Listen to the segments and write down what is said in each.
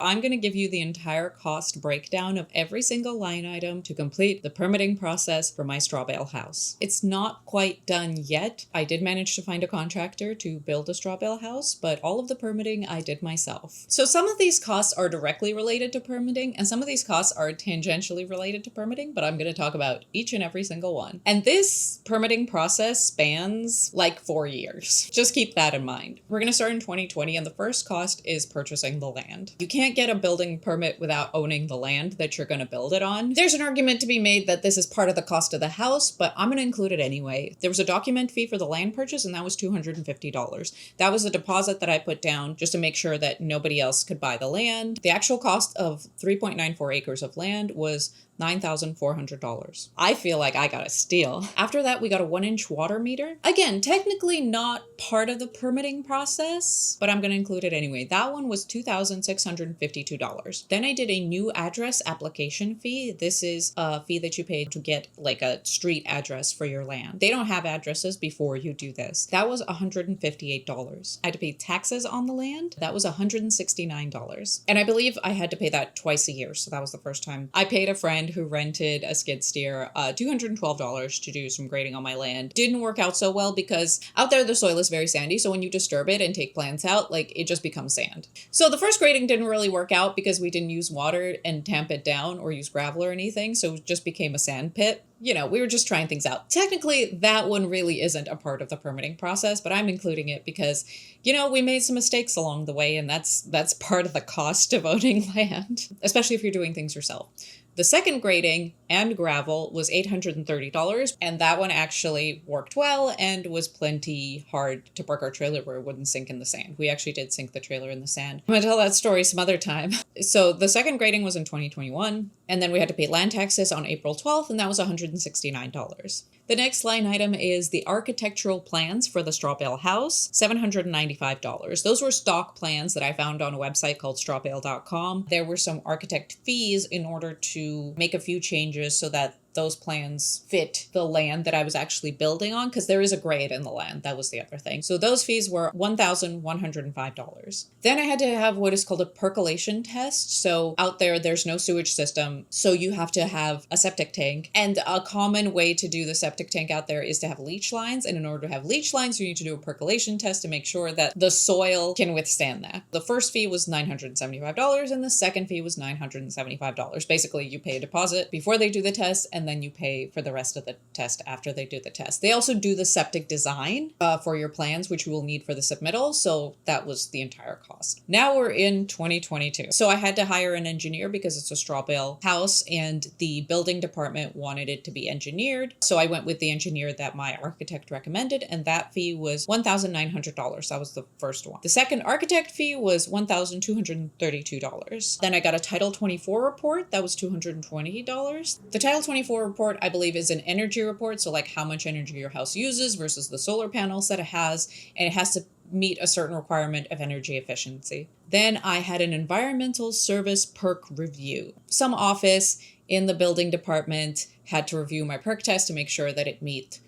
I'm going to give you the entire cost breakdown of every single line item to complete the permitting process for my straw bale house. It's not quite done yet. I did manage to find a contractor to build a straw bale house, but all of the permitting I did myself. So some of these costs are directly related to permitting, and some of these costs are tangentially related to permitting, but I'm going to talk about each and every single one. And this permitting process spans like 4 years. Just keep that in mind. We're going to start in 2020, and the first cost is purchasing the land. You can't get a building permit without owning the land that you're going to build it on. There's an argument to be made that this is part of the cost of the house, but I'm going to include it anyway. There was a document fee for the land purchase, and that was $250. That was a deposit that I put down just to make sure that nobody else could buy the land. The actual cost of 3.94 acres of land was $9,400. I feel like I got a steal. After that, we got a 1-inch water meter. Again, technically not part of the permitting process, but I'm going to include it anyway. That one was $2,652. Then I did a new address application fee. This is a fee that you pay to get like a street address for your land. They don't have addresses before you do this. That was $158. I had to pay taxes on the land. That was $169. And I believe I had to pay that twice a year. So that was the first time. I paid a friend who rented a skid steer $212 to do some grading on my land. Didn't work out so well because out there the soil is very sandy, so when you disturb it and take plants out, like it just becomes sand. So the first grading didn't really work out because we didn't use water and tamp it down or use gravel or anything, so it just became a sand pit. You know, we were just trying things out. Technically, that one really isn't a part of the permitting process, but I'm including it because, you know, we made some mistakes along the way, and that's part of the cost of owning land, especially if you're doing things yourself. The second grading and gravel was $830, and that one actually worked well and was plenty hard to park our trailer where it wouldn't sink in the sand. We actually did sink the trailer in the sand. I'm gonna tell that story some other time. So the second grading was in 2021, and then we had to pay land taxes on April 12th, and that was $169. The next line item is the architectural plans for the straw bale house, $795. Those were stock plans that I found on a website called strawbale.com. There were some architect fees in order to make a few changes so that those plans fit the land that I was actually building on, because there is a grade in the land. That was the other thing. So those fees were $1,105. Then I had to have what is called a percolation test. So out there's no sewage system, so you have to have a septic tank. And a common way to do the septic tank out there is to have leach lines. And in order to have leach lines, you need to do a percolation test to make sure that the soil can withstand that. The first fee was $975, and the second fee was $975. Basically, you pay a deposit before they do the test, and then you pay for the rest of the test after they do the test. They also do the septic design for your plans, which you will need for the submittal. So that was the entire cost. Now we're in 2022. So I had to hire an engineer because it's a straw bale house and the building department wanted it to be engineered. So I went with the engineer that my architect recommended, and that fee was $1,900. That was the first one. The second architect fee was $1,232. Then I got a Title 24 report. That was $220. The Title 24 report, I believe, is an energy report. So like how much energy your house uses versus the solar panels that it has. And it has to meet a certain requirement of energy efficiency. Then I had an environmental service perk review. Some office in the building department had to review my perk test to make sure that it meet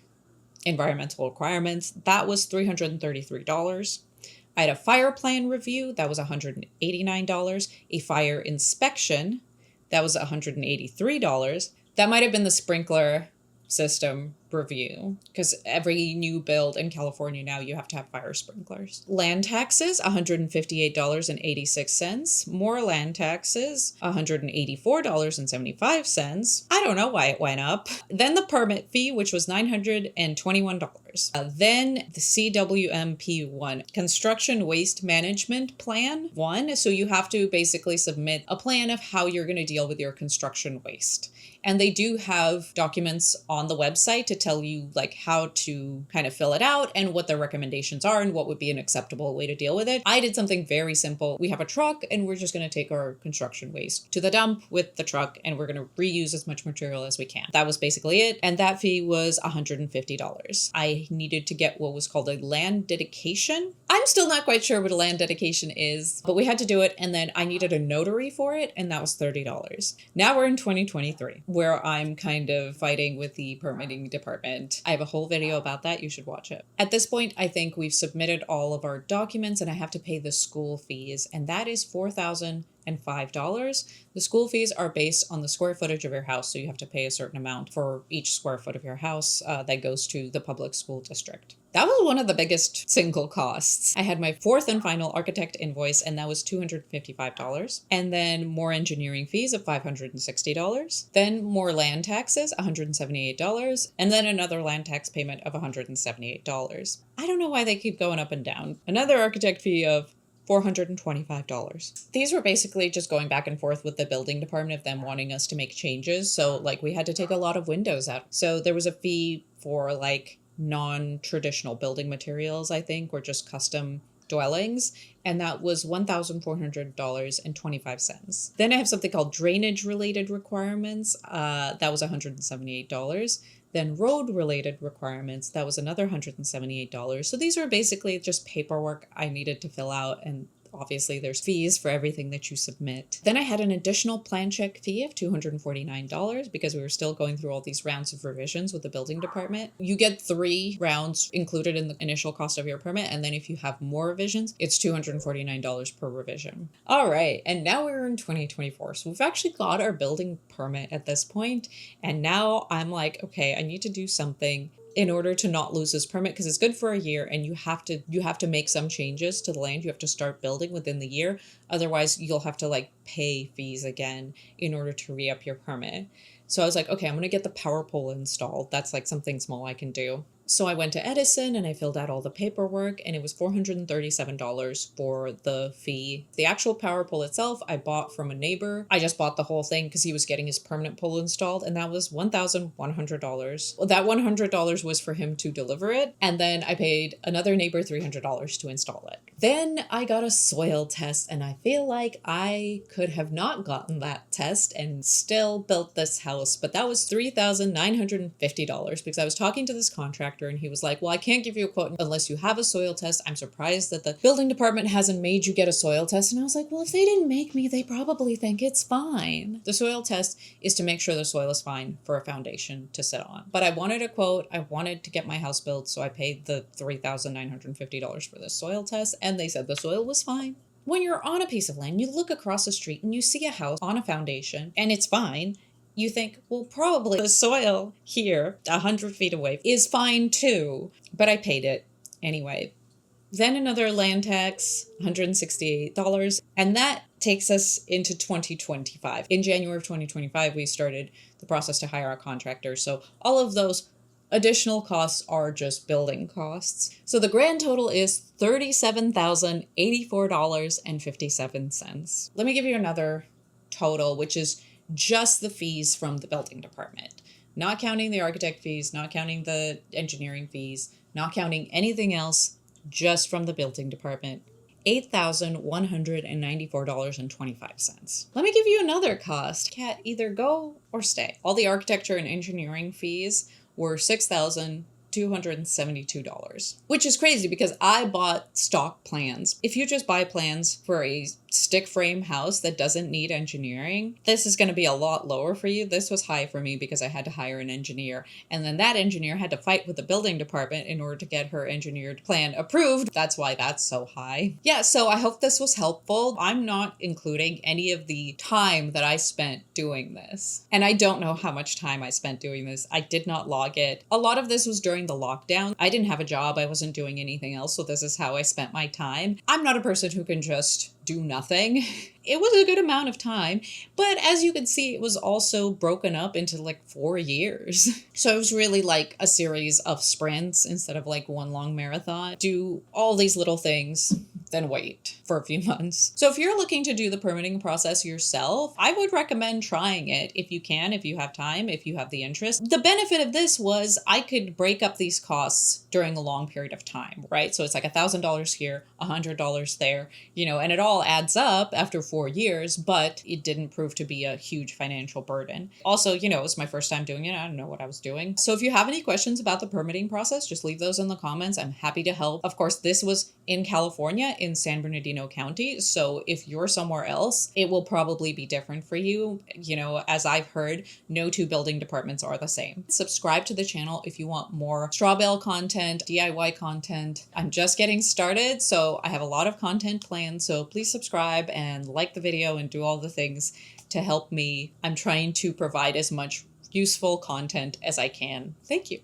environmental requirements. That was $333. I had a fire plan review. That was $189. A fire inspection. That was $183. That might have been the sprinkler system review, because every new build in California now you have to have fire sprinklers. Land taxes, $158.86. More land taxes, $184.75. I don't know why it went up. Then the permit fee, which was $921. Then the CWMP1, Construction Waste Management Plan 1. So you have to basically submit a plan of how you're going to deal with your construction waste. And they do have documents on the website to tell you like how to kind of fill it out and what their recommendations are and what would be an acceptable way to deal with it. I did something very simple. We have a truck and we're just going to take our construction waste to the dump with the truck and we're going to reuse as much material as we can. That was basically it. And that fee was $150. I needed to get what was called a land dedication. I'm still not quite sure what a land dedication is, but we had to do it. And then I needed a notary for it. And that was $30. Now we're in 2023. Where I'm kind of fighting with the permitting department. I have a whole video about that. You should watch it. At this point, I think we've submitted all of our documents and I have to pay the school fees, and that is $4,000. The school fees are based on the square footage of your house, so you have to pay a certain amount for each square foot of your house that goes to the public school district. That was one of the biggest single costs. I had my fourth and final architect invoice, and that was $255. And then more engineering fees of $560. Then more land taxes, $178. And then another land tax payment of $178. I don't know why they keep going up and down. Another architect fee of $425. These were basically just going back and forth with the building department of them wanting us to make changes. So like we had to take a lot of windows out. So there was a fee for like non-traditional building materials, I think, or just custom dwellings, and that was $1,400.25. Then I have something called drainage related requirements. That was $178. Then road related requirements, that was another $178. So these are basically just paperwork I needed to fill out, and obviously there's fees for everything that you submit. Then I had an additional plan check fee of $249 because we were still going through all these rounds of revisions with the building department. You get 3 rounds included in the initial cost of your permit, and then if you have more revisions, it's $249 per revision. All right, and now we're in 2024. So we've actually got our building permit at this point, and now I'm like, okay, I need to do something in order to not lose this permit, because it's good for a year and you have to make some changes to the land. You have to start building within the year. Otherwise, you'll have to like pay fees again in order to re-up your permit. So I was like, okay, I'm going to get the power pole installed. That's like something small I can do. So I went to Edison and I filled out all the paperwork, and it was $437 for the fee. The actual power pole itself, I bought from a neighbor. I just bought the whole thing because he was getting his permanent pole installed, and that was $1,100. Well, that $100 was for him to deliver it, and then I paid another neighbor $300 to install it. Then I got a soil test, and I feel like I could have not gotten that test and still built this house, but that was $3,950 because I was talking to this contractor and he was like, well, I can't give you a quote unless you have a soil test. I'm surprised that the building department hasn't made you get a soil test. And I was like, well, if they didn't make me, they probably think it's fine. The soil test is to make sure the soil is fine for a foundation to sit on. But I wanted a quote. I wanted to get my house built, so I paid the $3,950 for the soil test, and they said the soil was fine. When you're on a piece of land, you look across the street and you see a house on a foundation and it's fine. You think, well, probably the soil here, 100 feet away, is fine too. But I paid it anyway. Then another land tax, $168. And that takes us into 2025. In January of 2025, we started the process to hire a contractor. So all of those additional costs are just building costs. So the grand total is $37,084.57. Let me give you another total, which is just the fees from the building department, not counting the architect fees, not counting the engineering fees, not counting anything else, just from the building department. $8,194.25. Let me give you another cost. Kat, either go or stay. All the architecture and engineering fees were $6,272, which is crazy because I bought stock plans. If you just buy plans for a stick frame house that doesn't need engineering, this is going to be a lot lower for you. This was high for me because I had to hire an engineer, and then that engineer had to fight with the building department in order to get her engineered plan approved. That's why that's so high. Yeah, so I hope this was helpful. I'm not including any of the time that I spent doing this, and I don't know how much time I spent doing this. I did not log it. A lot of this was during the lockdown. I didn't have a job. I wasn't doing anything else, so this is how I spent my time. I'm not a person who can just do nothing. It was a good amount of time, but as you can see, it was also broken up into like 4 years. So it was really like a series of sprints instead of like one long marathon. Do all these little things, then wait for a few months. So if you're looking to do the permitting process yourself, I would recommend trying it if you can, if you have time, if you have the interest. The benefit of this was I could break up these costs during a long period of time, right? So it's like $1,000 here, $100 there, and it all adds up after 4 years, but it didn't prove to be a huge financial burden. Also, it was my first time doing it. I don't know what I was doing. So if you have any questions about the permitting process, just leave those in the comments. I'm happy to help. Of course, this was in California, in San Bernardino County. So if you're somewhere else, it will probably be different for you. As I've heard, no two building departments are the same. Subscribe to the channel if you want more straw bale content, DIY content. I'm just getting started, so I have a lot of content planned. So please subscribe and like like the video and do all the things to help me. I'm trying to provide as much useful content as I can. Thank you.